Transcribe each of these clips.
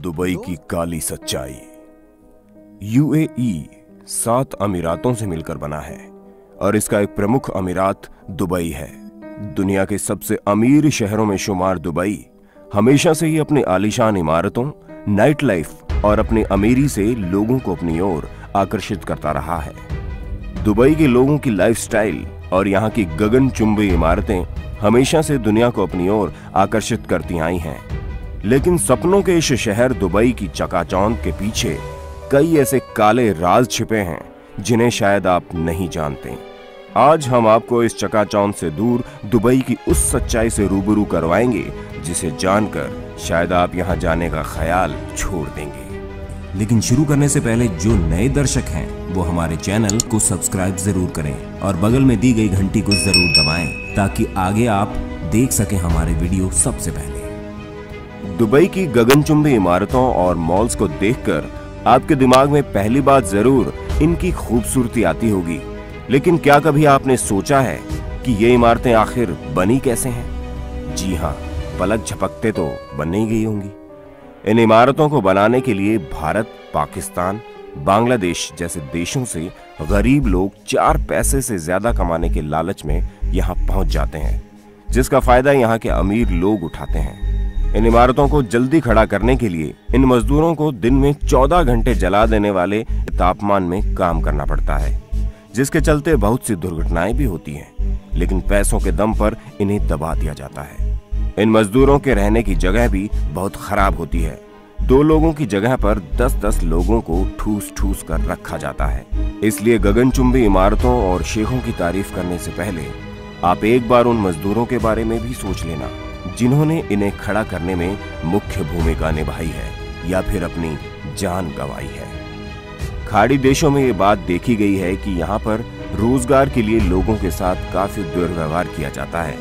Dubai की काली सच्चाई। UAE 7 अमीरातों से मिलकर बना है और इसका एक प्रमुख अमीरात दुबई है। दुनिया के सबसे अमीर शहरों में शुमार दुबई हमेशा से ही अपनी आलीशान इमारतों, नाइट लाइफ और अपनी अमीरी से लोगों को अपनी ओर आकर्षित करता रहा है। दुबई के लोगों की लाइफस्टाइल और यहाँ की गगनचुंबी इमारतें हमेशा से दुनिया को अपनी ओर आकर्षित करती आई हैं। लेकिन सपनों के इस शहर दुबई की चकाचौंध के पीछे कई ऐसे काले राज छिपे हैं जिन्हें शायद आप नहीं जानते। आज हम आपको इस चकाचौंध से दूर दुबई की उस सच्चाई से रूबरू करवाएंगे जिसे जानकर शायद आप यहां जाने का ख्याल छोड़ देंगे। लेकिन शुरू करने से पहले जो नए दर्शक हैं वो हमारे चैनल को सब्सक्राइब जरूर करें और बगल में दी गई घंटी को जरूर दबाएं ताकि आगे आप देख सकें हमारे वीडियो सबसे पहले। दुबई की गगनचुंबी इमारतों और मॉल्स को देखकर आपके दिमाग में पहली बात जरूर इनकी खूबसूरती आती होगी, लेकिन क्या कभी आपने सोचा है कि ये इमारतें आखिर बनी कैसे हैं? जी हाँ, पलक झपकते तो बन नहीं गई होंगी। इन इमारतों को बनाने के लिए भारत, पाकिस्तान, बांग्लादेश जैसे देशों से गरीब लोग 4 पैसे से ज्यादा कमाने के लालच में यहाँ पहुंच जाते हैं, जिसका फायदा यहाँ के अमीर लोग उठाते हैं। इन इमारतों को जल्दी खड़ा करने के लिए इन मजदूरों को दिन में 14 घंटे जला देने वाले तापमान में काम करना पड़ता है, जिसके चलते बहुत सी दुर्घटनाएं भी होती हैं, लेकिन पैसों के दम पर इन्हें दबा दिया जाता है। इन मजदूरों के रहने की जगह भी बहुत खराब होती है। 2 लोगों की जगह पर 10-10 लोगों को ठूस ठूस कर रखा जाता है। इसलिए गगनचुंबी इमारतों और शेखों की तारीफ करने से पहले आप एक बार उन मजदूरों के बारे में भी सोच लेना जिन्होंने इन्हें खड़ा करने में मुख्य भूमिका निभाई है या फिर अपनी जान गंवाई है। खाड़ी देशों में ये बात देखी गई है कि यहाँ पर रोजगार के लिए लोगों के साथ काफी दुर्व्यवहार किया जाता है।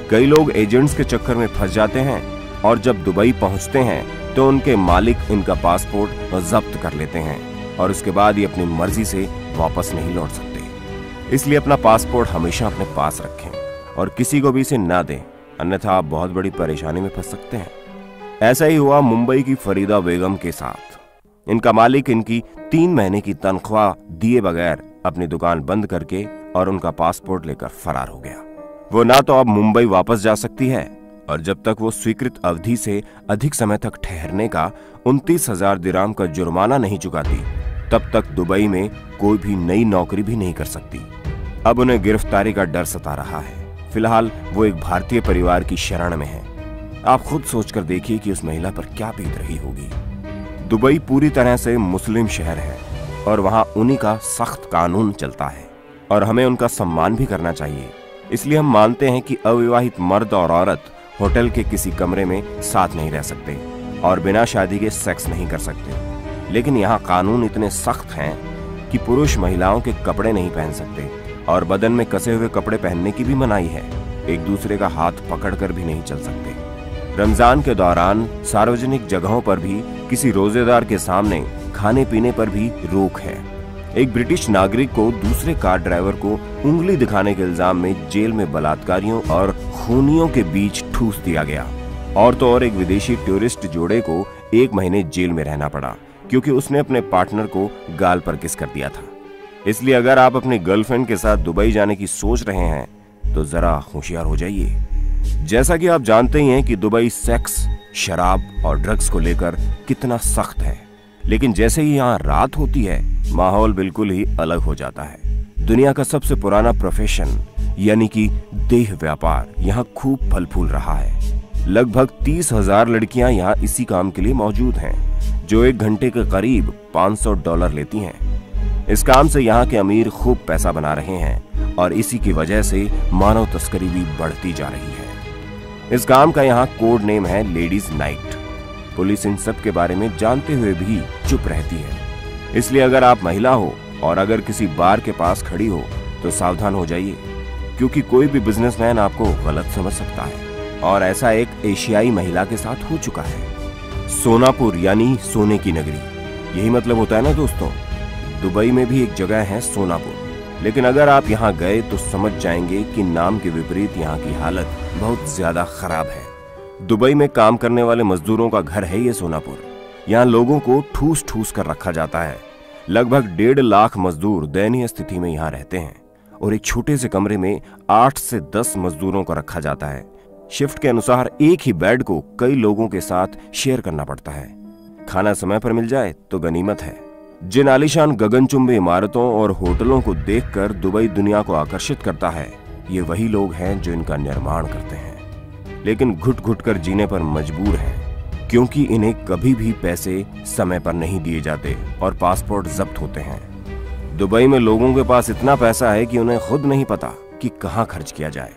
कई लोग एजेंट्स के चक्कर में फंस जाते हैं और जब दुबई पहुंचते हैं तो उनके मालिक इनका पासपोर्ट जब्त कर लेते हैं और उसके बाद ये अपनी मर्जी से वापस नहीं लौट सकते। इसलिए अपना पासपोर्ट हमेशा अपने पास रखें और किसी को भी इसे ना दें, अन्यथा आप बहुत बड़ी परेशानी में फंस सकते हैं। ऐसा ही हुआ मुंबई की फरीदा बेगम के साथ। इनका मालिक इनकी 3 महीने की तनख्वाह दिए बगैर अपनी दुकान बंद करके और उनका पासपोर्ट लेकर फरार हो गया। वो ना तो अब मुंबई वापस जा सकती है और जब तक वो स्वीकृत अवधि से अधिक समय तक ठहरने का 29,000 दिराम का जुर्माना नहीं चुकाती, तब तक दुबई में कोई भी नई नौकरी भी नहीं कर सकती। अब उन्हें गिरफ्तारी का डर सता रहा है। फिलहाल वो एक भारतीय परिवार की शरण में है। आप खुद सोचकर देखिए कि उस महिला पर क्या बीत रही होगी। दुबई पूरी तरह से मुस्लिम शहर है और वहां उन्हीं का सख्त कानून चलता है और हमें उनका सम्मान भी करना चाहिए। इसलिए हम मानते हैं कि अविवाहित मर्द और औरत होटल के किसी कमरे में साथ नहीं रह सकते और बिना शादी के सेक्स नहीं कर सकते। लेकिन यहाँ कानून इतने सख्त हैं कि पुरुष महिलाओं के कपड़े नहीं पहन सकते और बदन में कसे हुए कपड़े पहनने की भी मनाही है। एक दूसरे का हाथ पकड़कर भी नहीं चल सकते। रमजान के दौरान सार्वजनिक जगहों पर भी किसी रोजेदार के सामने खाने पीने पर भी रोक है। एक ब्रिटिश नागरिक को दूसरे कार ड्राइवर को उंगली दिखाने के इल्जाम में जेल में बलात्कारियों और खूनियों के बीच ठूस दिया गया। और तो और एक विदेशी टूरिस्ट जोड़े को 1 महीने जेल में रहना पड़ा क्योंकि उसने अपने पार्टनर को गाल पर किस कर दिया था। इसलिए अगर आप अपनी गर्लफ्रेंड के साथ दुबई जाने की सोच रहे हैं तो जरा होशियार हो जाइए। जैसा कि आप जानते ही हैं कि दुबई सेक्स, शराब और ड्रग्स को लेकर कितना सख्त है, लेकिन जैसे ही यहाँ रात होती है माहौल बिल्कुल ही अलग हो जाता है। दुनिया का सबसे पुराना प्रोफेशन यानी कि देह व्यापार यहाँ खूब फल फूल रहा है। लगभग 30,000 लड़कियां यहाँ इसी काम के लिए मौजूद हैं, जो 1 घंटे के करीब $500 लेती हैं। इस काम से यहाँ के अमीर खूब पैसा बना रहे हैं और इसी की वजह से मानव तस्करी भी बढ़ती जा रही है। इस काम का यहाँ कोड नेम है लेडीज नाइट। पुलिस इन सब के बारे में जानते हुए भी चुप रहती है। इसलिए अगर आप महिला हो और अगर किसी बार के पास खड़ी हो तो सावधान हो जाइए, क्योंकि कोई भी बिजनेसमैन आपको गलत समझ सकता है और ऐसा एक एशियाई महिला के साथ हो चुका है। सोनापुर यानी सोने की नगरी, यही मतलब होता है ना दोस्तों। दुबई में भी एक जगह है सोनापुर, लेकिन अगर आप यहाँ गए तो समझ जाएंगे कि नाम के विपरीत यहाँ की हालत बहुत ज्यादा खराब है। दुबई में काम करने वाले मजदूरों का घर है ये सोनापुर। यहाँ लोगों को ठूस ठूस कर रखा जाता है। लगभग 1.5 लाख मजदूर दयनीय स्थिति में यहाँ रहते हैं और एक छोटे से कमरे में 8 से 10 मजदूरों को रखा जाता है। शिफ्ट के अनुसार एक ही बेड को कई लोगों के साथ शेयर करना पड़ता है। खाना समय पर मिल जाए तो गनीमत है। जिन आलीशान गगनचुंबी इमारतों और होटलों को देखकर दुबई दुनिया को आकर्षित करता है, ये वही लोग हैं जो इनका निर्माण करते हैं, लेकिन घुट घुट कर जीने पर मजबूर हैं, क्योंकि इन्हें कभी भी पैसे समय पर नहीं दिए जाते और पासपोर्ट जब्त होते हैं। दुबई में लोगों के पास इतना पैसा है कि उन्हें खुद नहीं पता कि कहां खर्च किया जाए।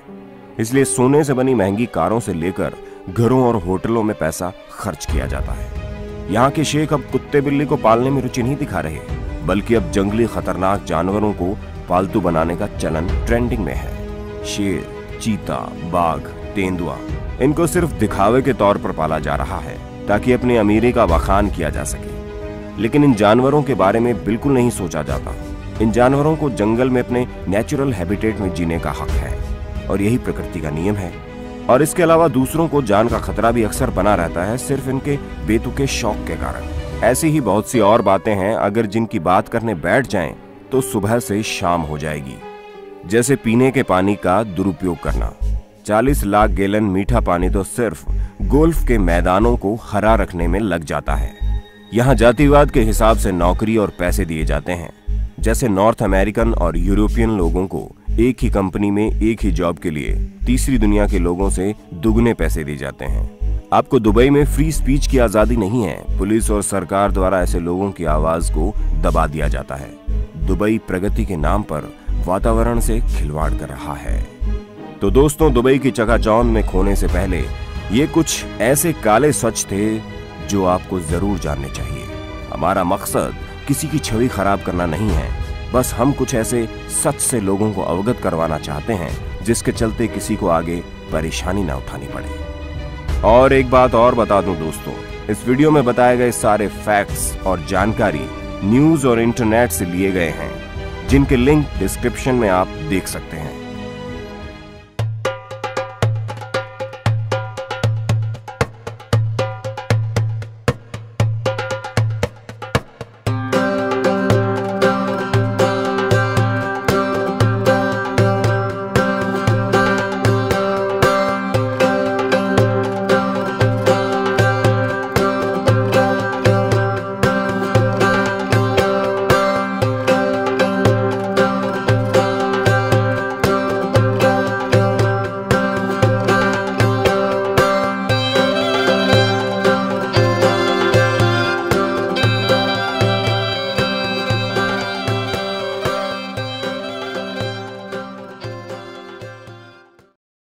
इसलिए सोने से बनी महंगी कारों से लेकर घरों और होटलों में पैसा खर्च किया जाता है। यहाँ के शेख अब कुत्ते बिल्ली को पालने में रुचि नहीं दिखा रहे, बल्कि अब जंगली खतरनाक जानवरों को पालतू बनाने का चलन ट्रेंडिंग में है। शेर, चीता, बाघ, तेंदुआ, इनको सिर्फ दिखावे के तौर पर पाला जा रहा है ताकि अपनी अमीरी का बखान किया जा सके। लेकिन इन जानवरों के बारे में बिल्कुल नहीं सोचा जाता। इन जानवरों को जंगल में अपने नेचुरल हैबिटेट में जीने का हक है और यही प्रकृति का नियम है। और इसके अलावा दूसरों को जान का खतरा भी अक्सर बना रहता है, सिर्फ इनके बेतुके शौक के कारण। ऐसी ही बहुत सी और बातें हैं, अगर जिनकी बात करने बैठ जाएं तो सुबह से शाम हो जाएगी। जैसे पीने के पानी का दुरुपयोग करना। 40 लाख गैलन मीठा पानी तो सिर्फ गोल्फ के मैदानों को हरा रखने में लग जाता है। यहाँ जातिवाद के हिसाब से नौकरी और पैसे दिए जाते हैं। जैसे नॉर्थ अमेरिकन और यूरोपियन लोगों को एक ही कंपनी में एक ही जॉब के लिए तीसरी दुनिया के लोगों से दुगने पैसे दिए जाते हैं। आपको दुबई में फ्री स्पीच की आजादी नहीं है। पुलिस और सरकार द्वारा ऐसे लोगों की आवाज को दबा दिया जाता है। दुबई प्रगति के नाम पर वातावरण से खिलवाड़ कर रहा है। तो दोस्तों, दुबई की चकाचौंध में खोने से पहले ये कुछ ऐसे काले सच थे जो आपको जरूर जानने चाहिए। हमारा मकसद किसी की छवि खराब करना नहीं है, बस हम कुछ ऐसे सच से लोगों को अवगत करवाना चाहते हैं जिसके चलते किसी को आगे परेशानी ना उठानी पड़े। और एक बात और बता दूं दोस्तों, इस वीडियो में बताए गए सारे फैक्ट्स और जानकारी न्यूज और इंटरनेट से लिए गए हैं, जिनके लिंक डिस्क्रिप्शन में आप देख सकते हैं।